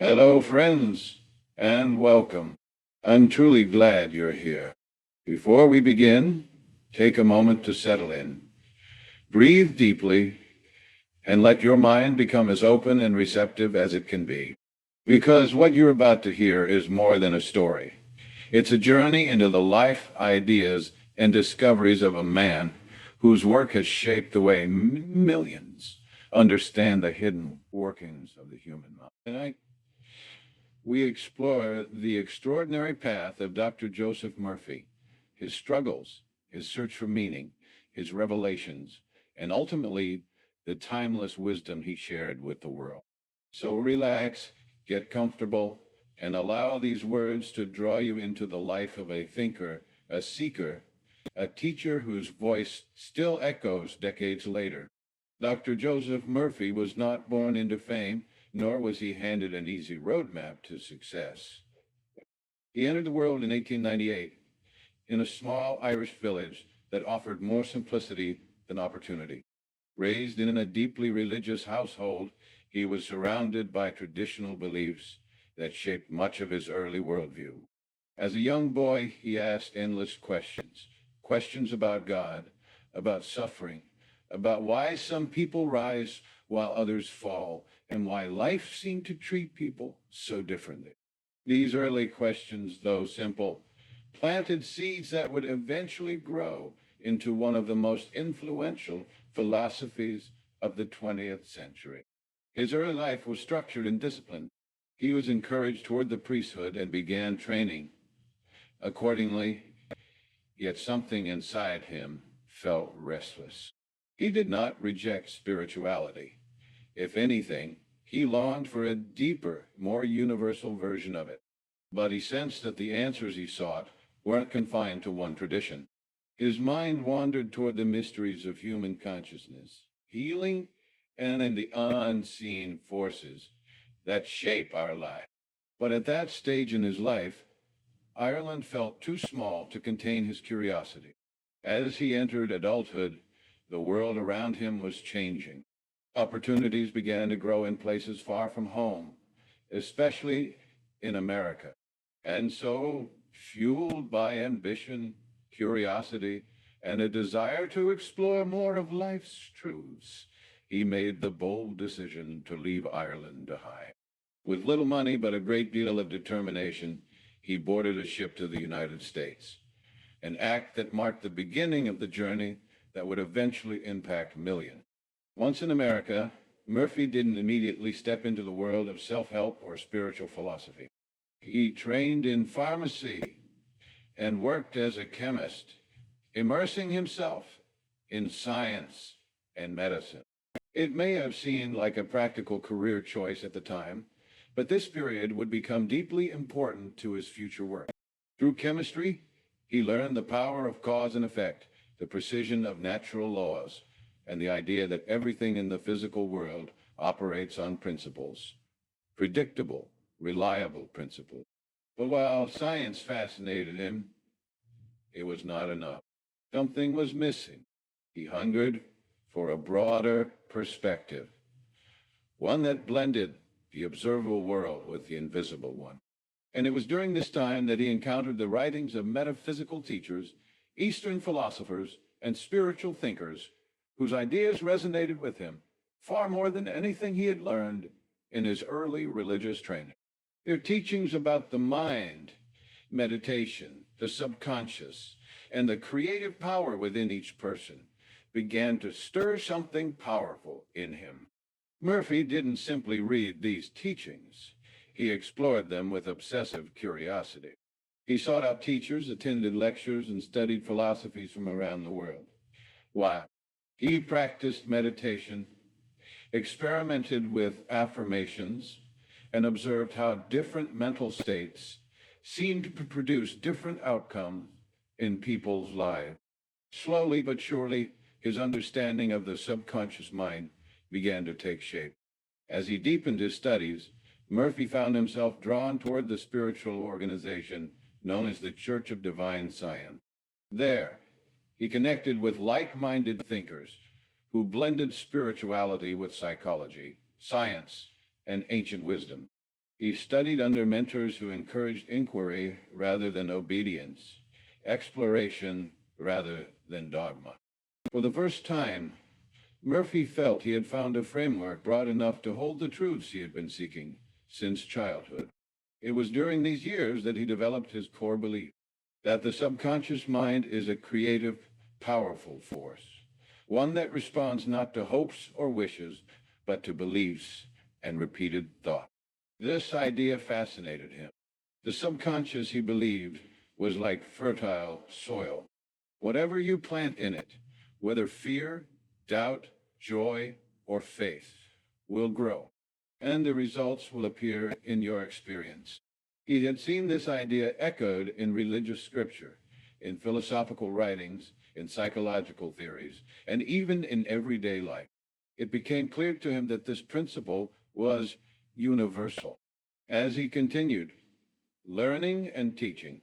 Hello, friends, and welcome. I'm truly glad you're here. Before we begin, take a moment to settle in. Breathe deeply and let your mind become as open and receptive as it can be. Because what you're about to hear is more than a story. It's a journey into the life, ideas, and discoveries of a man whose work has shaped the way millions understand the hidden workings of the human mind. Tonight, we explore the extraordinary path of Dr. Joseph Murphy, his struggles, his search for meaning, his revelations, and ultimately the timeless wisdom he shared with the world. So relax, get comfortable, and allow these words to draw you into the life of a thinker, a seeker, a teacher whose voice still echoes decades later. Dr. Joseph Murphy was not born into fame, nor was he handed an easy roadmap to success. He entered the world in 1898 in a small Irish village that offered more simplicity than opportunity. Raised in a deeply religious household, he was surrounded by traditional beliefs that shaped much of his early worldview. As a young boy, he asked endless questions, questions about God, about suffering, about why some people rise while others fall, and why life seemed to treat people so differently. These early questions, though simple, planted seeds that would eventually grow into one of the most influential philosophies of the 20th century. His early life was structured and disciplined. He was encouraged toward the priesthood and began training accordingly, yet something inside him felt restless. He did not reject spirituality. If anything, he longed for a deeper, more universal version of it. But he sensed that the answers he sought weren't confined to one tradition. His mind wandered toward the mysteries of human consciousness, healing, and in the unseen forces that shape our life. But at that stage in his life, Ireland felt too small to contain his curiosity. As he entered adulthood, the world around him was changing. Opportunities began to grow in places far from home, especially in America. And so, fueled by ambition, curiosity, and a desire to explore more of life's truths, he made the bold decision to leave Ireland behind. With little money but a great deal of determination, he boarded a ship to the United States, an act that marked the beginning of the journey that would eventually impact millions. Once in America, Murphy didn't immediately step into the world of self-help or spiritual philosophy. He trained in pharmacy and worked as a chemist, immersing himself in science and medicine. It may have seemed like a practical career choice at the time, but this period would become deeply important to his future work. Through chemistry, he learned the power of cause and effect, the precision of natural laws, and the idea that everything in the physical world operates on principles, predictable, reliable principles. But while science fascinated him, it was not enough. Something was missing. He hungered for a broader perspective, one that blended the observable world with the invisible one. And it was during this time that he encountered the writings of metaphysical teachers, Eastern philosophers, and spiritual thinkers whose ideas resonated with him far more than anything he had learned in his early religious training. Their teachings about the mind, meditation, the subconscious, and the creative power within each person began to stir something powerful in him. Murphy didn't simply read these teachings. He explored them with obsessive curiosity. He sought out teachers, attended lectures, and studied philosophies from around the world. Why? He practiced meditation, experimented with affirmations, and observed how different mental states seemed to produce different outcomes in people's lives. Slowly but surely, his understanding of the subconscious mind began to take shape. As he deepened his studies, Murphy found himself drawn toward the spiritual organization known as the Church of Divine Science. There, he connected with like-minded thinkers who blended spirituality with psychology, science, and ancient wisdom. He studied under mentors who encouraged inquiry rather than obedience, exploration rather than dogma. For the first time, Murphy felt he had found a framework broad enough to hold the truths he had been seeking since childhood. It was during these years that he developed his core belief that the subconscious mind is a creative, powerful force, one that responds not to hopes or wishes, but to beliefs and repeated thought. This idea fascinated him. The subconscious, he believed, was like fertile soil. Whatever you plant in it, whether fear, doubt, joy, or faith, will grow, and the results will appear in your experience. He had seen this idea echoed in religious scripture, in philosophical writings, in psychological theories, and even in everyday life. It became clear to him that this principle was universal. As he continued learning and teaching,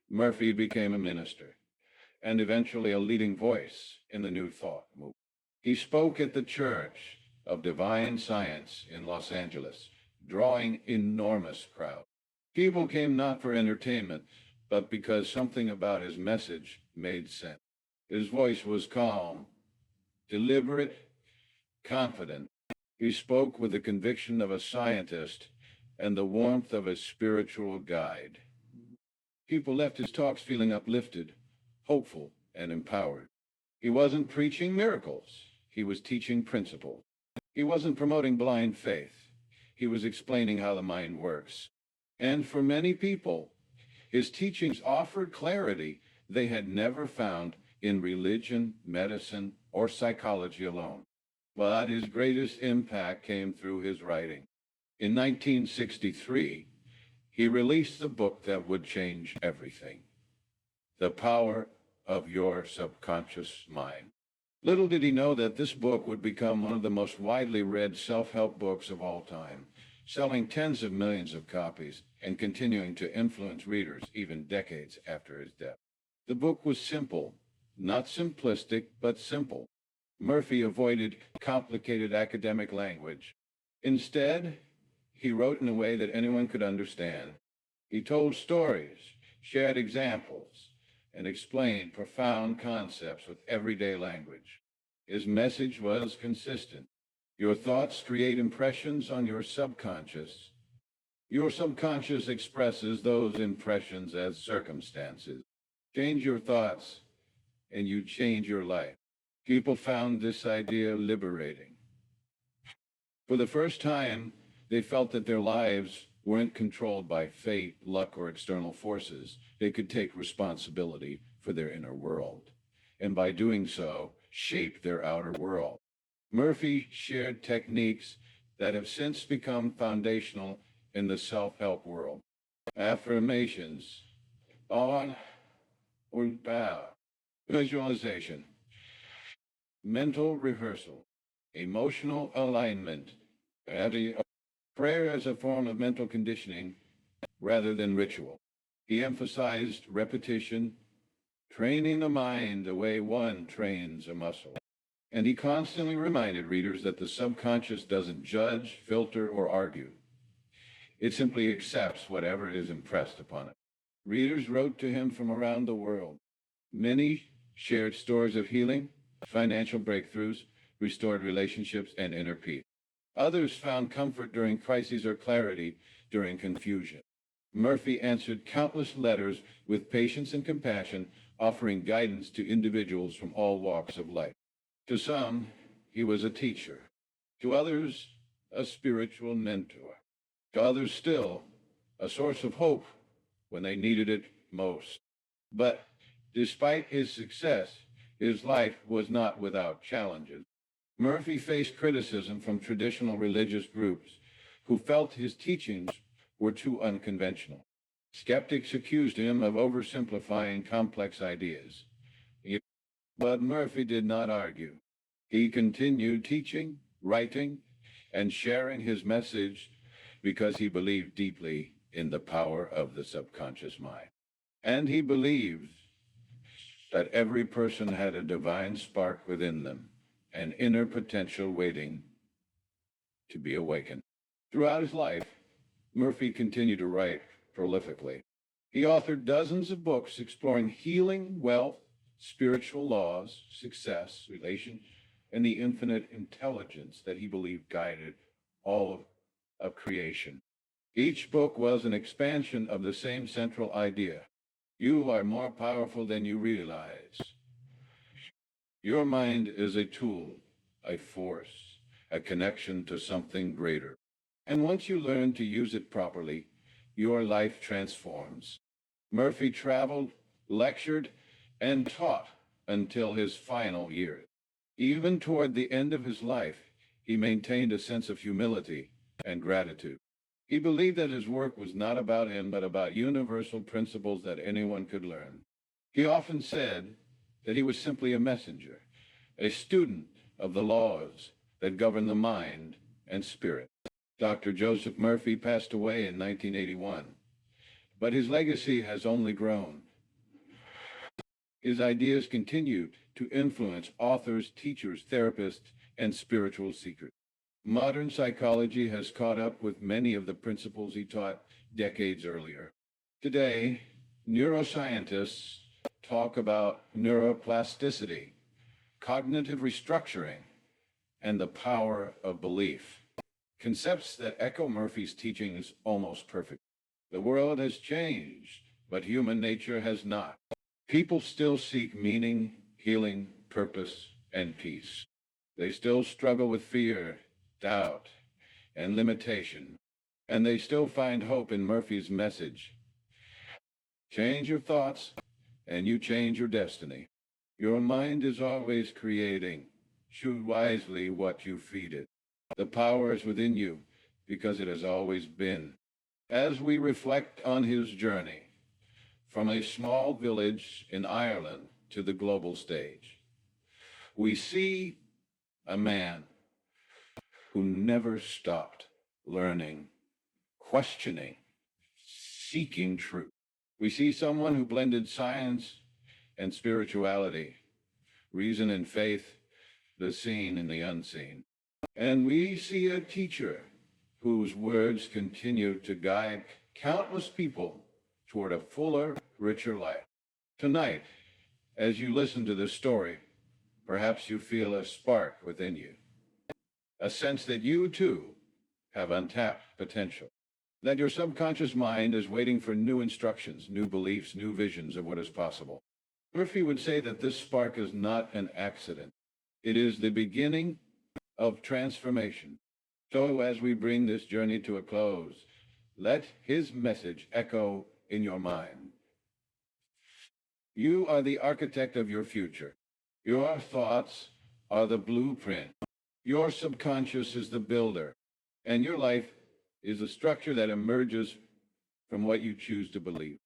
Murphy became a minister and eventually a leading voice in the New Thought movement. He spoke at the Church of Divine Science in Los Angeles, drawing enormous crowds. People came not for entertainment, but because something about his message made sense. His voice was calm, deliberate, confident. He spoke with the conviction of a scientist and the warmth of a spiritual guide. People left his talks feeling uplifted, hopeful, and empowered. He wasn't preaching miracles. He was teaching principles. He wasn't promoting blind faith. He was explaining how the mind works. And for many people, his teachings offered clarity they had never found in religion, medicine, or psychology alone. But his greatest impact came through his writing. In 1963, he released the book that would change everything, The Power of Your Subconscious Mind. Little did he know that this book would become one of the most widely read self-help books of all time, selling tens of millions of copies and continuing to influence readers even decades after his death. The book was simple, not simplistic, but simple. Murphy avoided complicated academic language. Instead, he wrote in a way that anyone could understand. He told stories, shared examples, and explained profound concepts with everyday language. His message was consistent. Your thoughts create impressions on your subconscious. Your subconscious expresses those impressions as circumstances. Change your thoughts, and you change your life. People found this idea liberating. For the first time, they felt that their lives weren't controlled by fate, luck, or external forces. They could take responsibility for their inner world, and by doing so, shape their outer world. Murphy shared techniques that have since become foundational in the self-help world. Affirmations, on or about, visualization, mental rehearsal, emotional alignment, prayer as a form of mental conditioning rather than ritual. He emphasized repetition, training the mind the way one trains a muscle. And he constantly reminded readers that the subconscious doesn't judge, filter, or argue. It simply accepts whatever is impressed upon it. Readers wrote to him from around the world. Many shared stories of healing, financial breakthroughs, restored relationships, and inner peace. Others found comfort during crises or clarity during confusion. Murphy answered countless letters with patience and compassion, offering guidance to individuals from all walks of life. To some, he was a teacher. To others, a spiritual mentor. To others still, a source of hope when they needed it most. But despite his success, his life was not without challenges. Murphy faced criticism from traditional religious groups who felt his teachings were too unconventional. Skeptics accused him of oversimplifying complex ideas. But Murphy did not argue. He continued teaching, writing, and sharing his message because he believed deeply in the power of the subconscious mind. And he believed that every person had a divine spark within them, an inner potential waiting to be awakened. Throughout his life, Murphy continued to write prolifically. He authored dozens of books exploring healing, wealth, spiritual laws, success, relations, and the infinite intelligence that he believed guided all of creation. Each book was an expansion of the same central idea. You are more powerful than you realize. Your mind is a tool, a force, a connection to something greater. And once you learn to use it properly, your life transforms. Murphy traveled, lectured, and taught until his final years. Even toward the end of his life, he maintained a sense of humility and gratitude. He believed that his work was not about him, but about universal principles that anyone could learn. He often said that he was simply a messenger, a student of the laws that govern the mind and spirit. Dr. Joseph Murphy passed away in 1981, but his legacy has only grown. His ideas continue to influence authors, teachers, therapists, and spiritual seekers. Modern psychology has caught up with many of the principles he taught decades earlier. Today, neuroscientists talk about neuroplasticity, cognitive restructuring, and the power of belief. Concepts that echo Murphy's teachings almost perfect. The world has changed, but human nature has not. People still seek meaning, healing, purpose, and peace. They still struggle with fear, doubt, and limitation. And they still find hope in Murphy's message. Change your thoughts, and you change your destiny. Your mind is always creating. Choose wisely what you feed it. The power is within you because it has always been. As we reflect on his journey from a small village in Ireland to the global stage, we see a man who never stopped learning, questioning, seeking truth. We see someone who blended science and spirituality, reason and faith, the seen and the unseen. And we see a teacher whose words continue to guide countless people toward a fuller, richer life. Tonight, as you listen to this story, perhaps you feel a spark within you, a sense that you too have untapped potential, that your subconscious mind is waiting for new instructions, new beliefs, new visions of what is possible. Murphy would say that this spark is not an accident. It is the beginning of transformation. So as we bring this journey to a close, let his message echo in your mind. You are the architect of your future. Your thoughts are the blueprint. Your subconscious is the builder, and your life is the structure that emerges from what you choose to believe.